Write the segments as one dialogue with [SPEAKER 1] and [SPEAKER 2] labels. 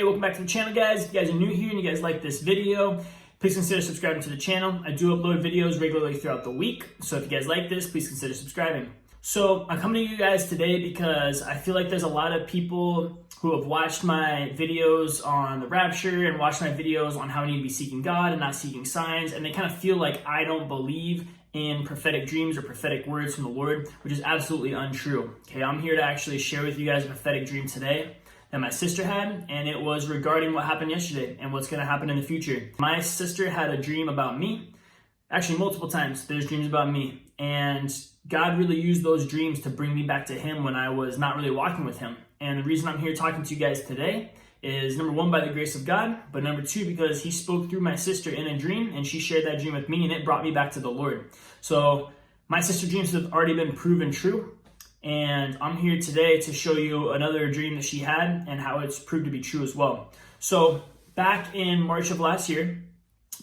[SPEAKER 1] Hey, welcome back to the channel, guys. If you guys are new here and you guys like this video, please consider subscribing to the channel. I do upload videos regularly throughout the week, so if you guys like this, please consider subscribing. So I'm coming to you guys today because I feel like there's a lot of people who have watched my videos on the rapture and watched my videos on how we need to be seeking God and not seeking signs, and they kind of feel like I don't believe in prophetic dreams or prophetic words from the Lord, which is absolutely untrue. Okay, I'm here to actually share with you guys a prophetic dream today that my sister had, and it was regarding what happened yesterday and what's going to happen in the future. My sister had a dream about me. Actually, multiple times there's dreams about me, and God really used those dreams to bring me back to Him when I was not really walking with Him. And the reason I'm here talking to you guys today is, number one, by the grace of God, but number two, because He spoke through my sister in a dream, and she shared that dream with me, and it brought me back to the Lord. So my sister's dreams have already been proven true, and I'm here today to show you another dream that she had and how it's proved to be true as well. So back in March of last year,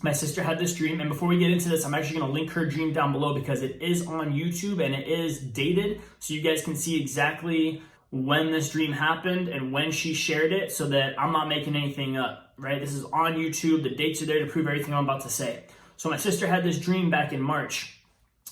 [SPEAKER 1] my sister had this dream, and before we get into this, I'm actually going to link her dream down below because it is on YouTube and it is dated, so you guys can see exactly when this dream happened and when she shared it, so that I'm not making anything up, right? This is on YouTube. The dates are there to prove everything I'm about to say. So my sister had this dream back in March,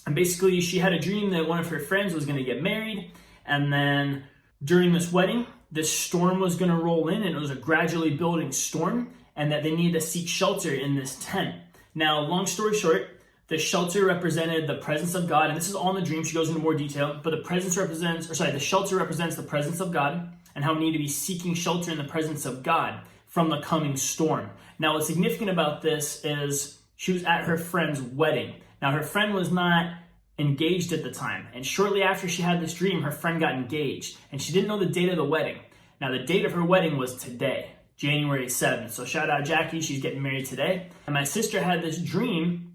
[SPEAKER 1] and basically she had a dream that one of her friends was going to get married, and then during this wedding, this storm was going to roll in, and it was a gradually building storm, and that they needed to seek shelter in this tent. Now, long story short, the shelter represented the presence of God, and this is all in the dream. She goes into more detail, but the shelter represents the presence of God and how we need to be seeking shelter in the presence of God from the coming storm. Now, what's significant about this is she was at her friend's wedding. Now, her friend was not engaged at the time, and shortly after she had this dream, her friend got engaged, and she didn't know the date of the wedding. Now, the date of her wedding was today, January 7th. So shout out Jackie, she's getting married today. And my sister had this dream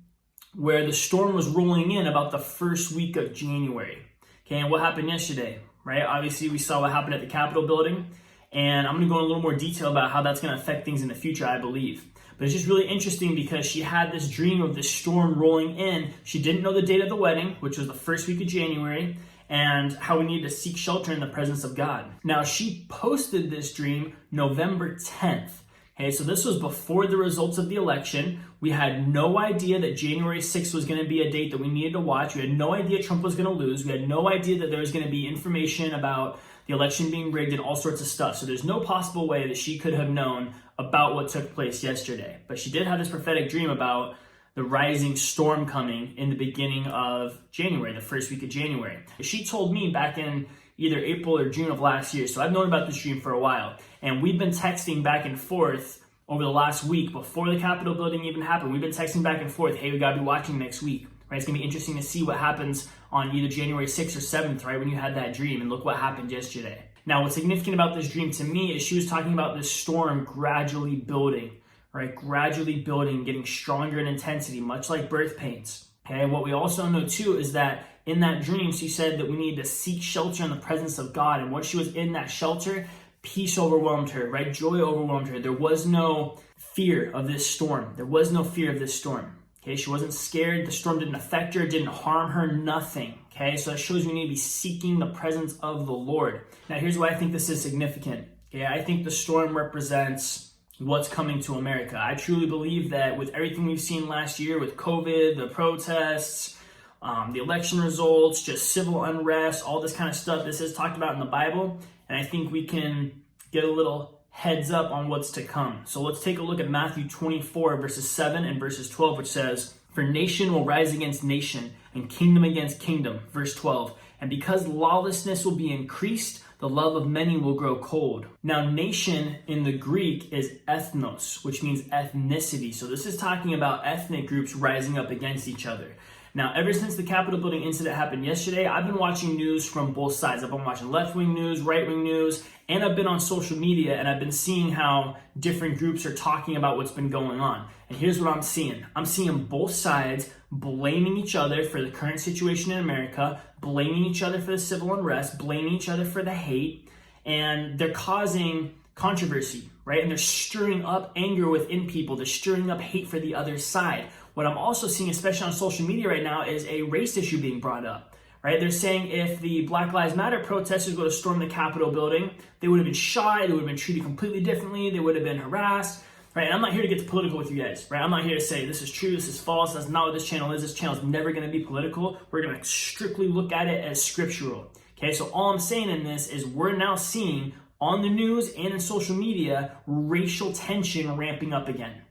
[SPEAKER 1] where the storm was rolling in about the first week of January. Okay, and what happened yesterday, right? Obviously, we saw what happened at the Capitol building, and I'm going to go in a little more detail about how that's going to affect things in the future, I believe. But it's just really interesting because she had this dream of this storm rolling in. She didn't know the date of the wedding, which was the first week of January, and how we needed to seek shelter in the presence of God. Now, she posted this dream November 10th. Okay, so this was before the results of the election. We had no idea that January 6th was going to be a date that we needed to watch. We had no idea Trump was going to lose. We had no idea that there was going to be information about the election being rigged and all sorts of stuff. So there's no possible way that she could have known about what took place yesterday. But she did have this prophetic dream about the rising storm coming in the beginning of January, the first week of January. She told me back in either April or June of last year. So I've known about this dream for a while. And we've been texting back and forth over the last week before the Capitol building even happened. We've been texting back and forth, hey, we got to be watching next week. Right? It's going to be interesting to see what happens on either January 6th or 7th, right, when you had that dream. And look what happened yesterday. Now, what's significant about this dream to me is she was talking about this storm gradually building, right? Gradually building, getting stronger in intensity, much like birth pains. Okay, what we also know too is that in that dream, she said that we need to seek shelter in the presence of God. And once she was in that shelter, peace overwhelmed her, right? Joy overwhelmed her. There was no fear of this storm. There was no fear of this storm. Okay, she wasn't scared. The storm didn't affect her, didn't harm her, nothing. Okay, so that shows we need to be seeking the presence of the Lord. Now, here's why I think this is significant. Okay, I think the storm represents what's coming to America. I truly believe that with everything we've seen last year with COVID, the protests, the election results, just civil unrest, all this kind of stuff, this is talked about in the Bible, and I think we can get a little heads up on what's to come. So let's take a look at Matthew 24, verses 7 and verses 12, which says, "For nation will rise against nation, and kingdom against kingdom." Verse 12, "And because lawlessness will be increased, the love of many will grow cold." Now, nation in the Greek is ethnos, which means ethnicity. So this is talking about ethnic groups rising up against each other. Now, ever since the Capitol building incident happened yesterday, I've been watching news from both sides. I've been watching left-wing news, right-wing news, and I've been on social media, and I've been seeing how different groups are talking about what's been going on. And here's what I'm seeing. I'm seeing both sides blaming each other for the current situation in America, blaming each other for the civil unrest, blaming each other for the hate, and they're causing controversy, right? And they're stirring up anger within people. They're stirring up hate for the other side. What I'm also seeing, especially on social media right now, is a race issue being brought up, right? They're saying if the Black Lives Matter protesters would have stormed the Capitol building, they would have been shot, they would have been treated completely differently, they would have been harassed, right? And I'm not here to get political with you guys, right? I'm not here to say this is true, this is false, that's not what this channel is. This channel is never going to be political. We're going to strictly look at it as scriptural, okay? So all I'm saying in this is we're now seeing on the news and in social media racial tension ramping up again.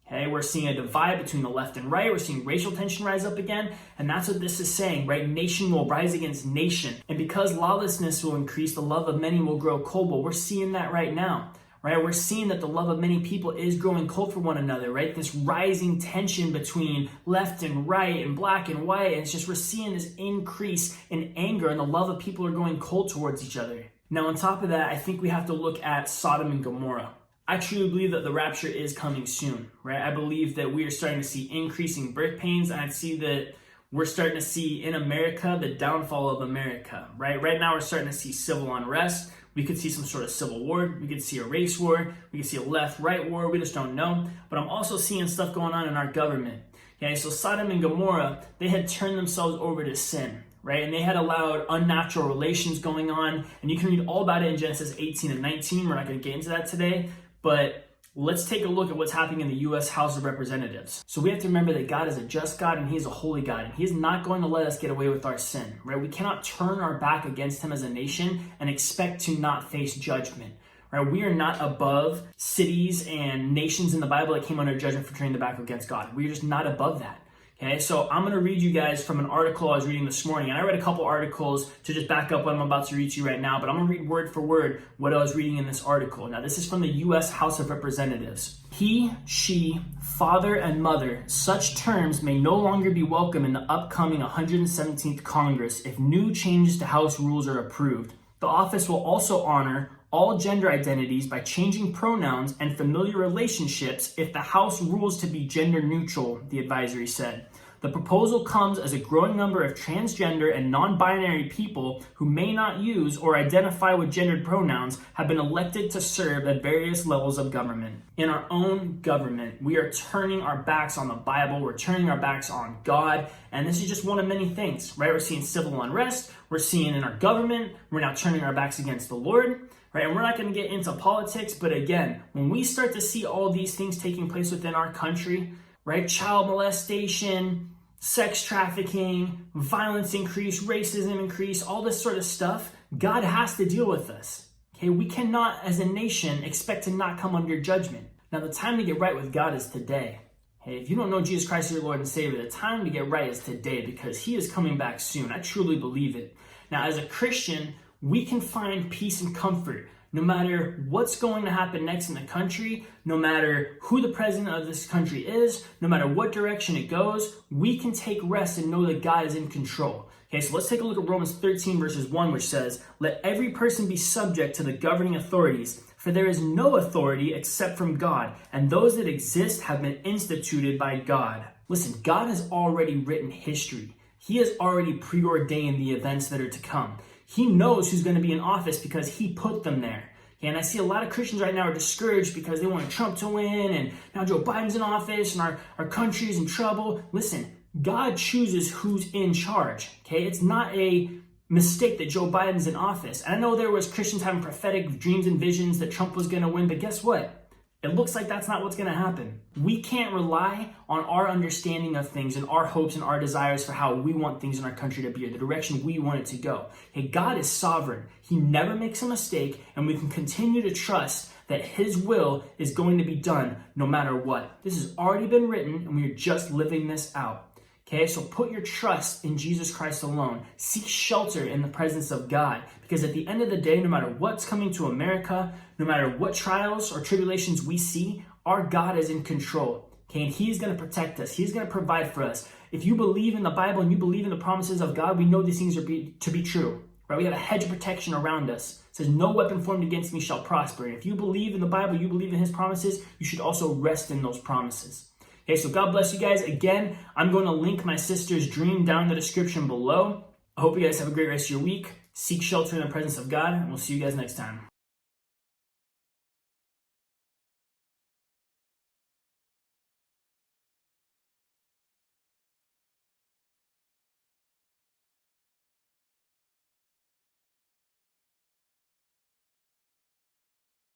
[SPEAKER 1] Okay, we're seeing a divide between the left and right. We're seeing racial tension rise up again. And that's what this is saying, right? Nation will rise against nation. And because lawlessness will increase, the love of many will grow cold. Well, we're seeing that right now, right? We're seeing that the love of many people is growing cold for one another, right? This rising tension between left and right and black and white. And it's just, we're seeing this increase in anger, and the love of people are going cold towards each other. Now, on top of that, I think we have to look at Sodom and Gomorrah. I truly believe that the rapture is coming soon, right? I believe that we are starting to see increasing birth pains, and I see that we're starting to see in America the downfall of America, right? Right now we're starting to see civil unrest. We could see some sort of civil war. We could see a race war. We could see a left-right war. We just don't know. But I'm also seeing stuff going on in our government. Okay, so Sodom and Gomorrah, they had turned themselves over to sin, right? And they had allowed unnatural relations going on. And you can read all about it in Genesis 18 and 19. We're not going to get into that today. But let's take a look at what's happening in the U.S. House of Representatives. So we have to remember that God is a just God and He is a holy God. And He is not going to let us get away with our sin, right? We cannot turn our back against Him as a nation and expect to not face judgment, right? We are not above cities and nations in the Bible that came under judgment for turning their back against God. We are just not above that. Okay, so I'm going to read you guys from an article I was reading this morning. And I read a couple articles to just back up what I'm about to read to you right now, but I'm going to read word for word what I was reading in this article. Now, this is from the U.S. House of Representatives. He, she, father, and mother, such terms may no longer be welcome in the upcoming 117th Congress if new changes to House rules are approved. The office will also honor all gender identities by changing pronouns and familiar relationships if the House rules to be gender neutral, the advisory said. The proposal comes as a growing number of transgender and non-binary people who may not use or identify with gendered pronouns have been elected to serve at various levels of government. In our own government, we are turning our backs on the Bible, we're turning our backs on God, and this is just one of many things, right? We're seeing civil unrest, we're seeing in our government, we're now turning our backs against the Lord. Right? And we're not going to get into politics, but again, when we start to see all these things taking place within our country, right? Child molestation, sex trafficking, violence increase, racism increase, all this sort of stuff, God has to deal with us. Okay, we cannot, as a nation, expect to not come under judgment. Now, the time to get right with God is today. Hey, if you don't know Jesus Christ as your Lord and Savior, the time to get right is today because He is coming back soon. I truly believe it. Now, as a Christian, we can find peace and comfort no matter what's going to happen next in the country, no matter who the president of this country is, no matter what direction it goes, we can take rest and know that God is in control. Okay, so let's take a look at Romans 13 verses 1, which says, "Let every person be subject to the governing authorities, for there is no authority except from God, and those that exist have been instituted by God." Listen, God has already written history. He has already preordained the events that are to come. He knows who's going to be in office because He put them there. And I see a lot of Christians right now are discouraged because they want Trump to win and now Joe Biden's in office and our country's in trouble. Listen, God chooses who's in charge. Okay, it's not a mistake that Joe Biden's in office. And I know there was Christians having prophetic dreams and visions that Trump was going to win, but guess what? It looks like that's not what's going to happen. We can't rely on our understanding of things and our hopes and our desires for how we want things in our country to be or the direction we want it to go. Hey, God is sovereign. He never makes a mistake, and we can continue to trust that His will is going to be done no matter what. This has already been written, and we are just living this out. Okay, so put your trust in Jesus Christ alone. Seek shelter in the presence of God. Because at the end of the day, no matter what's coming to America, no matter what trials or tribulations we see, our God is in control. Okay, and He's going to protect us. He's going to provide for us. If you believe in the Bible and you believe in the promises of God, we know these things to be true. Right? We have a hedge of protection around us. It says, "No weapon formed against me shall prosper." And if you believe in the Bible, you believe in His promises, you should also rest in those promises. Okay, so God bless you guys. Again, I'm going to link my sister's dream down in the description below. I hope you guys have a great rest of your week. Seek shelter in the presence of God, and we'll see you guys next time.